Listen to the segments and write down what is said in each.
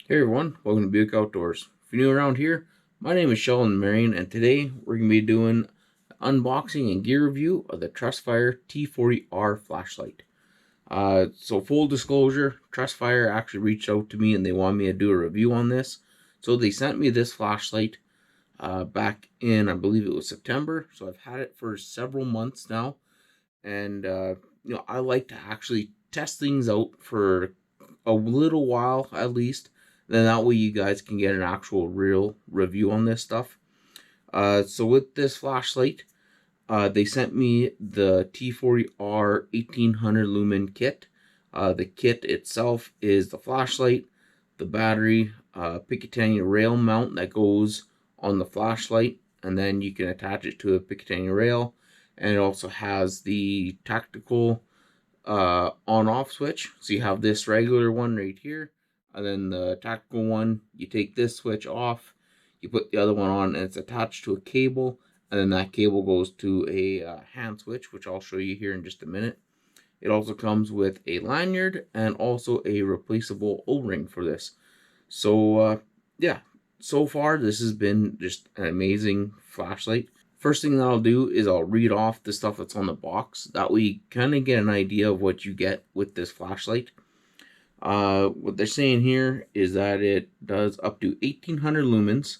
Hey everyone, welcome to Buick Outdoors. If you're new around here, my name is Sheldon Marion, and today we're going to be doing an unboxing and gear review of the TrustFire T40R flashlight. So full disclosure, TrustFire actually reached out to me and they wanted me to do a review on this. So they sent me this flashlight back in, I believe it was September. So I've had it for several months now, and I like to actually test things out for a little while at least. Then that way you guys can get an actual real review on this stuff. So with this flashlight, they sent me the T40R 1800 lumen kit. The kit itself is the flashlight, the battery, Picatinny rail mount that goes on the flashlight, and then you can attach it to a Picatinny rail. And it also has the tactical on-off switch. So you have this regular one right here, and then the tactical one, you take this switch off, you put the other one on, and it's attached to a cable, and then that cable goes to a hand switch, which I'll show you here in just a minute. It also comes with a lanyard and also a replaceable O-ring for this. So yeah, so far this has been just an amazing flashlight. First thing that I'll do is I'll read off the stuff that's on the box. That way you kind of get an idea of what you get with this flashlight. What they're saying here is that it does up to 1800 lumens.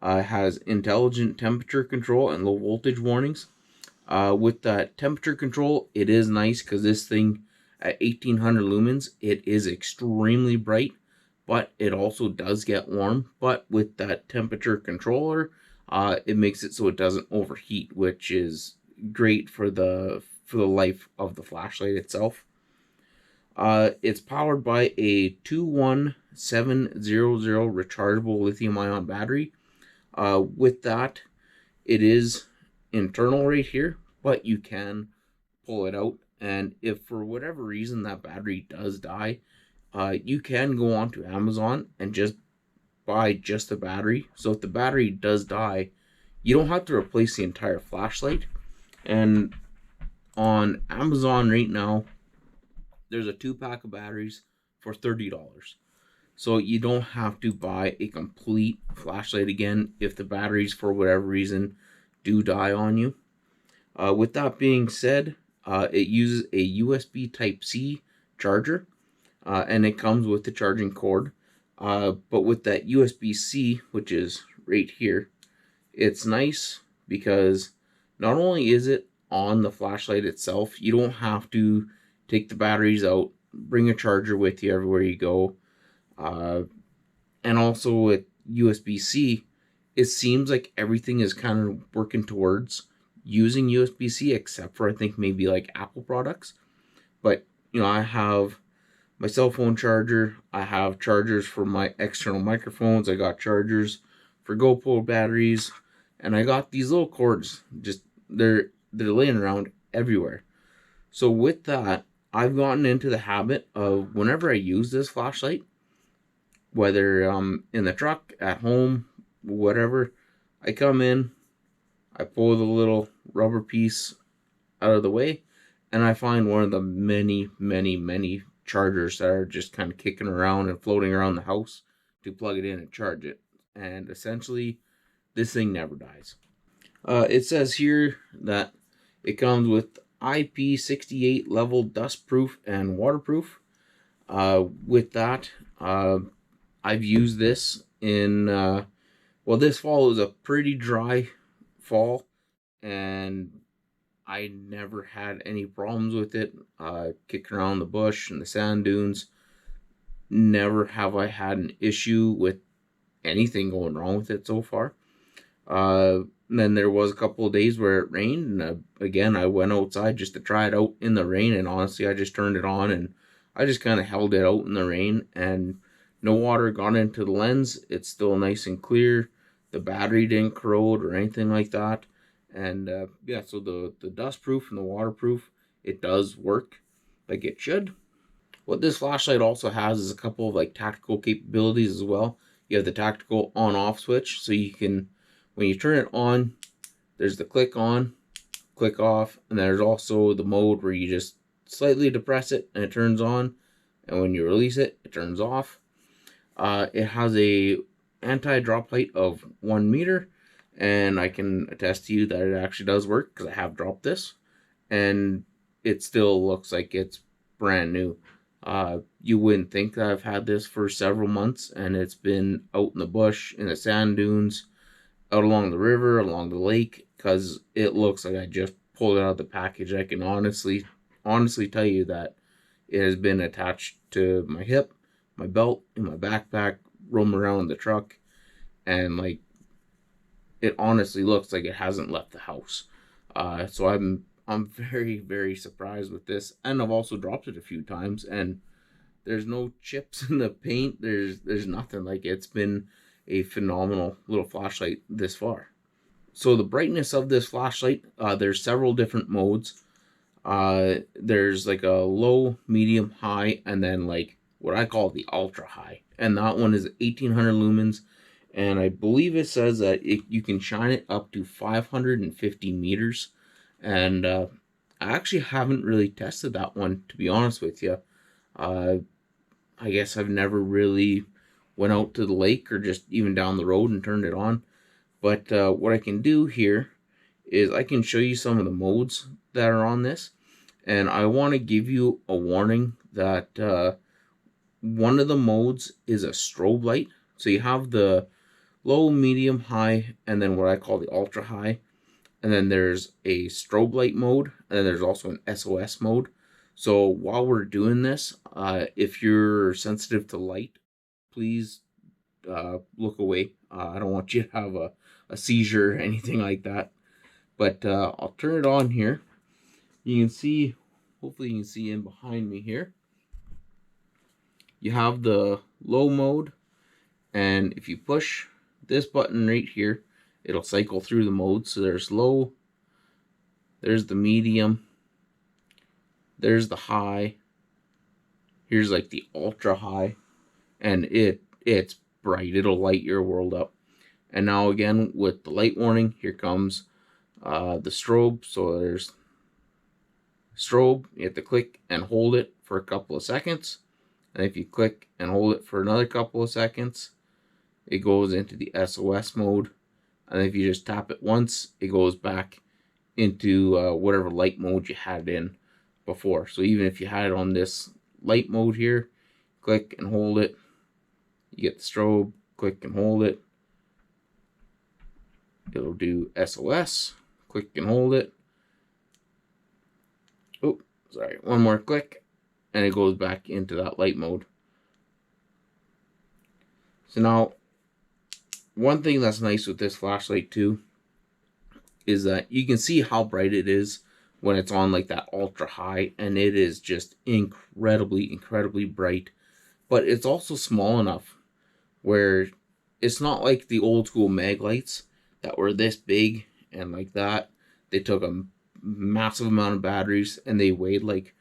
Has intelligent temperature control and low voltage warnings. With that temperature control, it is nice because this thing at 1800 lumens, it is extremely bright, but it also does get warm. But with that temperature controller, it makes it so it doesn't overheat, which is great for the life of the flashlight itself. It's powered by a 21700 rechargeable lithium-ion battery. With that, it is internal right here, but you can pull it out. And if for whatever reason that battery does die, you can go onto Amazon and just buy just the battery. So if the battery does die, you don't have to replace the entire flashlight. And on Amazon right now, there's a 2-pack of batteries for $30. So you don't have to buy a complete flashlight again if the batteries for whatever reason do die on you. With that being said, it uses a USB Type-C charger, and it comes with the charging cord. But with that USB-C, which is right here, it's nice because not only is it on the flashlight itself, you don't have to take the batteries out, bring a charger with you everywhere you go. And also with USB-C, it seems like everything is kind of working towards using USB-C, except for I think maybe like Apple products. But I have my cell phone charger, I have chargers for my external microphones, I got chargers for GoPro batteries, and I got these little cords. Just they're laying around everywhere. So with that, I've gotten into the habit of whenever I use this flashlight, whether I'm in the truck, at home, whatever, I come in, I pull the little rubber piece out of the way, and I find one of the many chargers that are just kind of kicking around and floating around the house to plug it in and charge it. And essentially, this thing never dies. It says here that it comes with IP68 level dustproof and waterproof. With that, I've used this in, this fall was a pretty dry fall, and I never had any problems with it. Kicking around the bush and the sand dunes, never have I had an issue with anything going wrong with it so far. Then there was a couple of days where it rained, and again, I went outside just to try it out in the rain, and honestly, I just turned it on, and I just kind of held it out in the rain, and no water got into the lens. It's still nice and clear. The battery didn't corrode or anything like that. And yeah, so the dustproof and the waterproof, it does work like it should. What this flashlight also has is a couple of like tactical capabilities as well. You have the tactical on-off switch, so you can, when you turn it on, there's the click on, click off, and there's also the mode where you just slightly depress it and it turns on, and when you release it, it turns off. It has a anti-drop light of 1 meter, and I can attest to you that it actually does work because I have dropped this, and it still looks like it's brand new. You wouldn't think that I've had this for several months, and it's been out in the bush, in the sand dunes, out along the river, along the lake, because it looks like I just pulled it out of the package. I can honestly tell you that it has been attached to my hip, my belt, in my backpack, roam around the truck, and like it honestly looks like it hasn't left the house. So I'm very, very surprised with this, and I've also dropped it a few times, and there's no chips in the paint. There's nothing. Like, it's been a phenomenal little flashlight this far. So the brightness of this flashlight, there's several different modes. There's like a low, medium, high, and then like what I call the ultra high, and that one is 1800 lumens, and I believe it says that you can shine it up to 550 meters, and I actually haven't really tested that one, to be honest with you. I guess I've never really went out to the lake or just even down the road and turned it on. But what I can do here is I can show you some of the modes that are on this. And I want to give you a warning that one of the modes is a strobe light. So you have the low, medium, high, and then what I call the ultra high. And then there's a strobe light mode, and then there's also an SOS mode. So while we're doing this, if you're sensitive to light, please look away. I don't want you to have a seizure or anything like that. But I'll turn it on here. You can see, hopefully you can see in behind me here, you have the low mode, and if you push this button right here, it'll cycle through the modes. So there's low, there's the medium, there's the high, here's like the ultra high, and it's bright. It'll light your world up. And now again with the light warning, here comes the strobe. So there's strobe. You have to click and hold it for a couple of seconds, and if you click and hold it for another couple of seconds, it goes into the SOS mode. And if you just tap it once, it goes back into whatever light mode you had it in before. So even if you had it on this light mode here, click and hold it, you get the strobe, click and hold it, it'll do SOS, click and hold it, oh sorry, one more click, and it goes back into that light mode. So now, one thing that's nice with this flashlight too is that you can see how bright it is when it's on like that ultra high, and it is just incredibly bright. But it's also small enough where it's not like the old school mag lights that were this big and like that. They took a massive amount of batteries and they weighed like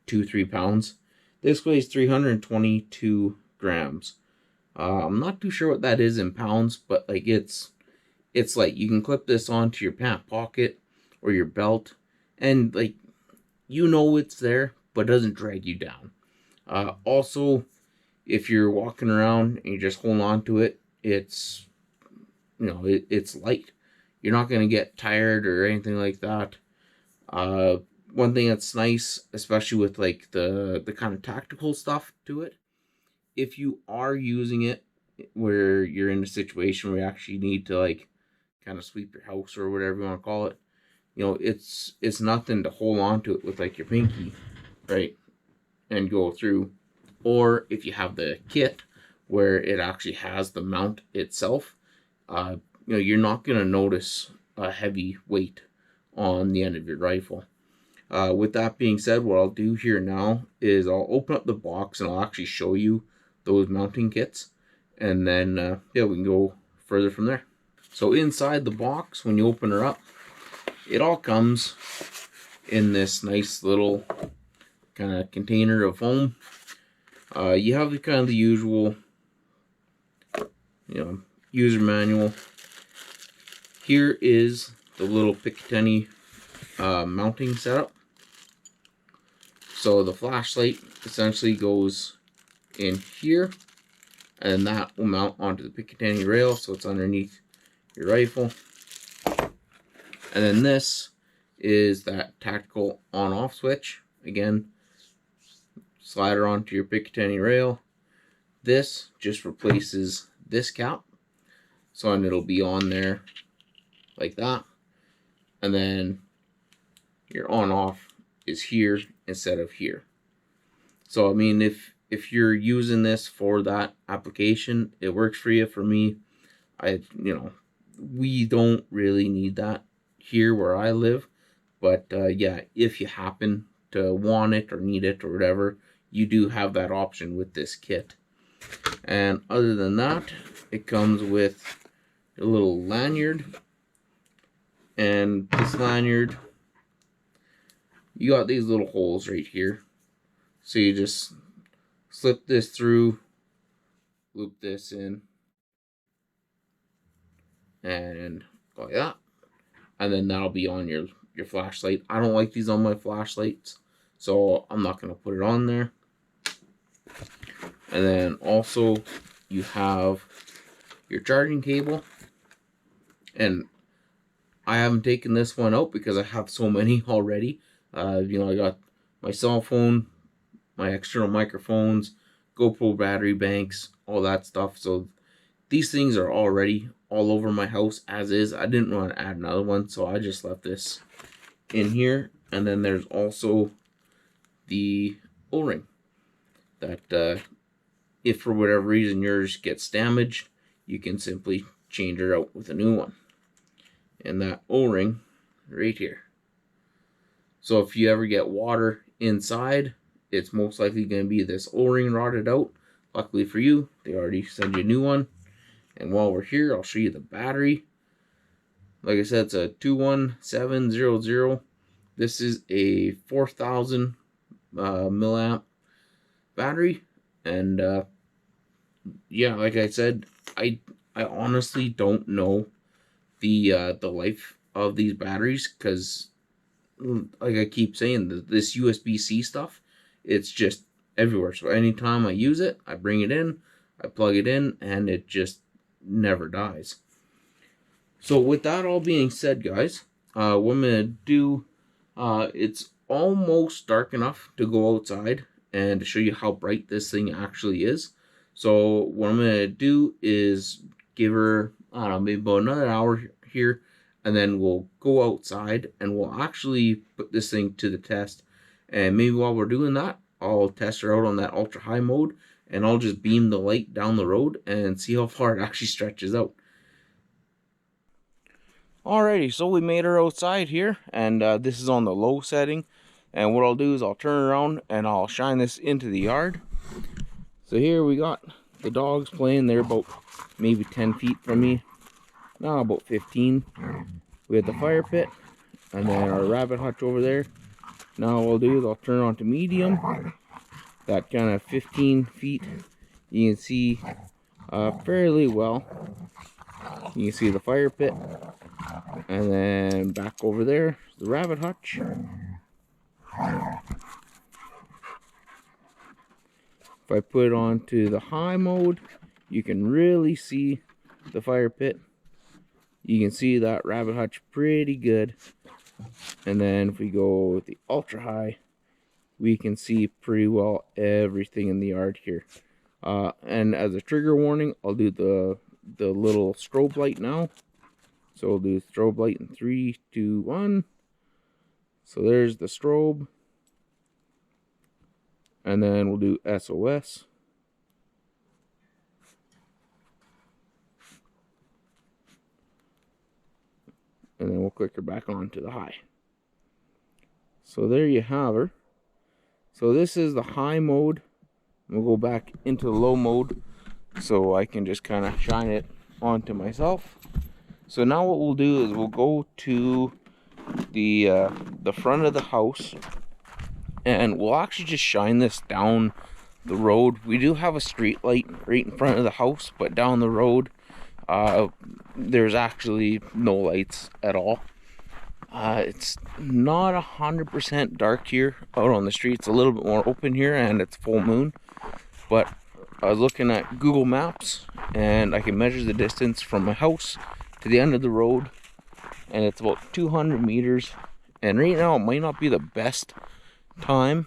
2-3 pounds. This weighs 322 grams. I'm not too sure what that is in pounds, but like it's like you can clip this onto your pant pocket or your belt, and like you know it's there, but it doesn't drag you down. Also, if you're walking around and you just hold on to it, it's it's light. You're not gonna get tired or anything like that. One thing that's nice, especially with like the kind of tactical stuff to it, if you are using it where you're in a situation where you actually need to like kind of sweep your house or whatever you want to call it, it's nothing to hold on to it with like your pinky, right, and go through. Or if you have the kit where it actually has the mount itself, you're not going to notice a heavy weight on the end of your rifle. With that being said, what I'll do here now is I'll open up the box and I'll actually show you those mounting kits, and then we can go further from there. So inside the box, when you open her up, it all comes in this nice little kind of container of foam. You have the kind of the usual user manual. Here is the little Picatinny mounting setup. So the flashlight essentially goes in here, and that will mount onto the Picatinny rail, so it's underneath your rifle. And then this is that tactical on-off switch. Again, slide it onto your Picatinny rail. This just replaces this cap, so and it'll be on there like that. And then your on-off is here instead of here. So I mean, if you're using this for that application, it works for you. For me, we don't really need that here where I live, but yeah, if you happen to want it or need it or whatever, you do have that option with this kit. And other than that, it comes with a little lanyard, and this lanyard, you got these little holes right here, so you just slip this through, loop this in, and like that, and then that'll be on your flashlight. I don't like these on my flashlights, so I'm not going to put it on there. And then also you have your charging cable, and I haven't taken this one out because I have so many already. I got my cell phone, my external microphones, GoPro battery banks, all that stuff. So these things are already all over my house as is. I didn't want to add another one, so I just left this in here. And then there's also the O-ring that if for whatever reason yours gets damaged, you can simply change it out with a new one. And that O-ring right here. So if you ever get water inside, it's most likely going to be this O-ring rotted out. Luckily for you, they already sent you a new one. And while we're here, I'll show you the battery. Like I said, it's a 21700. This is a 4000 milliamp battery. And yeah, like I said, I honestly don't know the life of these batteries, because like I keep saying, this USB-C stuff, it's just everywhere. So anytime I use it, I bring it in, I plug it in, and it just never dies. So with that all being said, guys, what I'm going to do, it's almost dark enough to go outside and to show you how bright this thing actually is. So what I'm going to do is give her, I don't know, maybe about another hour here, and then we'll go outside and we'll actually put this thing to the test. And maybe while we're doing that, I'll test her out on that ultra high mode, and I'll just beam the light down the road and see how far it actually stretches out. Alrighty, so we made her outside here, and this is on the low setting. And what I'll do is I'll turn around and I'll shine this into the yard. So here we got the dogs playing. They're about maybe 10 feet from me. Now about 15. We have the fire pit, and then our rabbit hutch over there. Now what I'll do is I'll turn on to medium. That kind of 15 feet. You can see fairly well. You can see the fire pit. And then back over there, the rabbit hutch. If I put it on to the high mode, you can really see the fire pit. You can see that rabbit hutch pretty good. And then if we go with the ultra high, we can see pretty well everything in the yard here. And as a trigger warning, I'll do the little strobe light now. So we'll do strobe light in 3, 2, 1. So there's the strobe. And then we'll do SOS. And then we'll click her back on to the high. So there you have her. So this is the high mode. We'll go back into the low mode so I can just kind of shine it onto myself. So now what we'll do is we'll go to the front of the house, and we'll actually just shine this down the road. We do have a street light right in front of the house, but down the road there's actually no lights at all. It's not 100% dark here out on the street. It's a little bit more open here, and it's full moon, but I was looking at Google Maps, and I can measure the distance from my house to the end of the road, and it's about 200 meters. And right now it might not be the best time,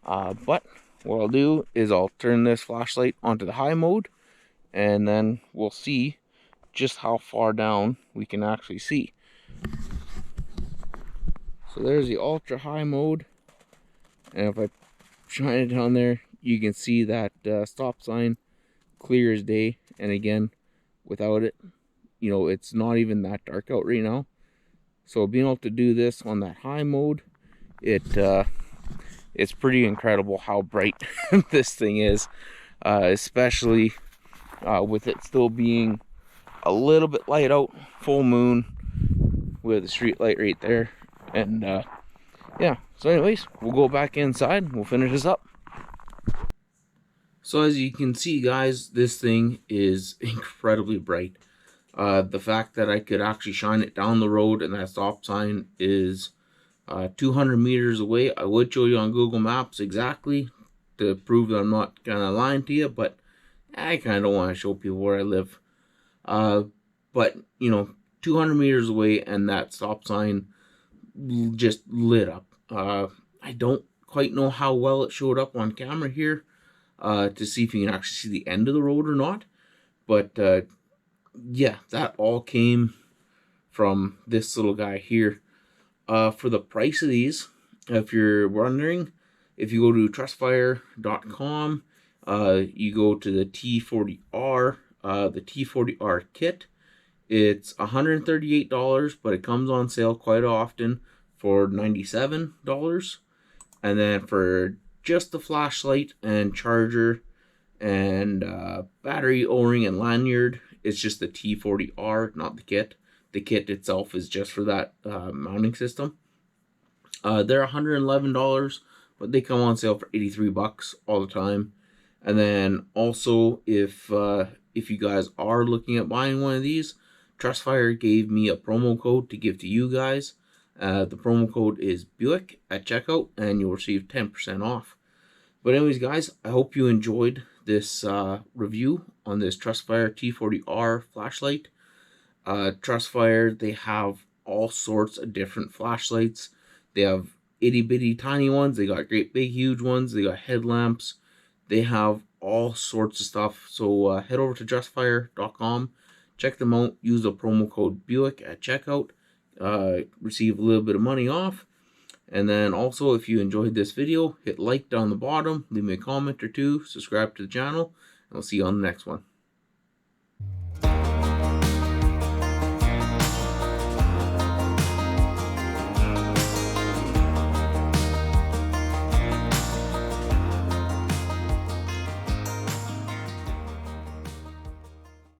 but what I'll do is I'll turn this flashlight onto the high mode, and then we'll see just how far down we can actually see. So there's the ultra high mode, and if I shine it down there, you can see that stop sign clear as day. And again, without it, you know, it's not even that dark out right now. So being able to do this on that high mode, it's pretty incredible how bright this thing is, especially with it still being a little bit light out, full moon with a street light right there. And yeah, so anyways, we'll go back inside and we'll finish this up. So as you can see, guys, this thing is incredibly bright. The fact that I could actually shine it down the road and that stop sign is 200 meters away. I would show you on Google Maps exactly to prove that I'm not kind of lying to you, but I kind of don't want to show people where I live. But, you know, 200 meters away and that stop sign just lit up. I don't quite know how well it showed up on camera here to see if you can actually see the end of the road or not. But yeah, that all came from this little guy here. For the price of these, if you're wondering, if you go to TrustFire.com, you go to the T40R, the T40R kit. It's $138, but it comes on sale quite often for $97. And then for just the flashlight and charger and battery, O-ring, and lanyard, it's just the T40R, not the kit. The kit itself is just for that mounting system. They're $111, but they come on sale for 83 bucks all the time. And then also, if you guys are looking at buying one of these, TrustFire gave me a promo code to give to you guys. The promo code is Buick at checkout, and you'll receive 10% off. But anyways, guys, I hope you enjoyed this review on this TrustFire T40R flashlight. TrustFire, they have all sorts of different flashlights. They have itty bitty tiny ones, they got great big huge ones, they got headlamps, they have all sorts of stuff. So head over to TrustFire.com, check them out, use the promo code Buick at checkout, receive a little bit of money off. And then also, if you enjoyed this video, hit like down the bottom, leave me a comment or two, subscribe to the channel, and I'll see you on the next one.